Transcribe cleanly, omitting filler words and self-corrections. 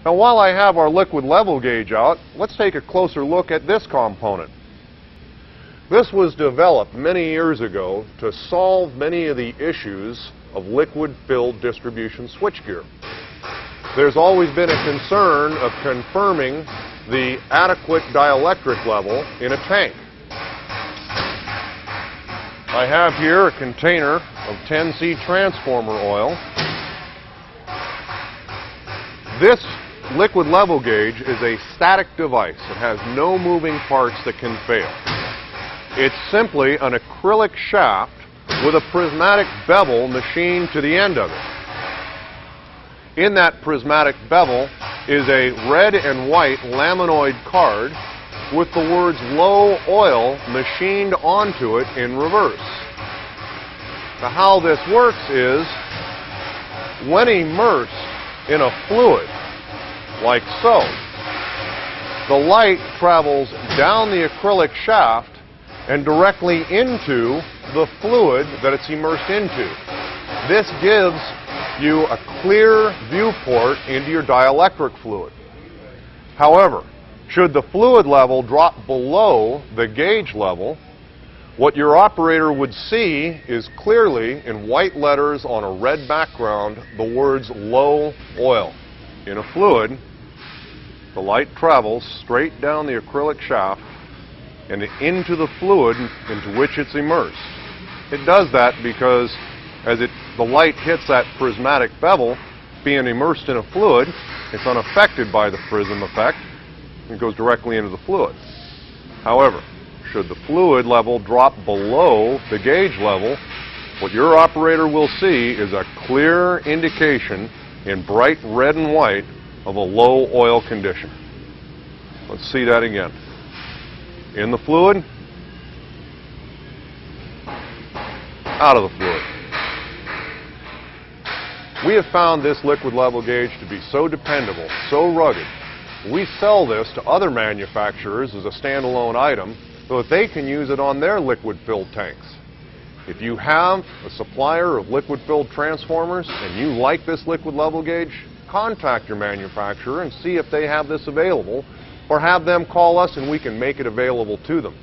Now, while I have our liquid level gauge out, let's take a closer look at this component. This was developed many years ago to solve many of the issues of liquid-filled distribution switchgear. There's always been a concern of confirming the adequate dielectric level in a tank. I have here a container of 10C transformer oil. This liquid level gauge is a static device. It has no moving parts that can fail. It's simply an acrylic shaft with a prismatic bevel machined to the end of it. In that prismatic bevel is a red and white laminoid card with the words low oil machined onto it in reverse. Now, how this works is when immersed in a fluid, like so, the light travels down the acrylic shaft and directly into the fluid that it's immersed into. This gives you a clear viewport into your dielectric fluid. However, should the fluid level drop below the gauge level, what your operator would see is clearly in white letters on a red background the words low oil. In a fluid, the light travels straight down the acrylic shaft and into the fluid into which it's immersed. It does that because as the light hits that prismatic bevel, being immersed in a fluid, it's unaffected by the prism effect and goes directly into the fluid. However, should the fluid level drop below the gauge level, what your operator will see is a clear indication in bright red and white of a low oil condition. Let's see that again. In the fluid, out of the fluid. We have found this liquid level gauge to be so dependable, so rugged. We sell this to other manufacturers as a standalone item so that they can use it on their liquid-filled tanks. If you have a supplier of liquid-filled transformers and you like this liquid level gauge, contact your manufacturer and see if they have this available, or have them call us and we can make it available to them.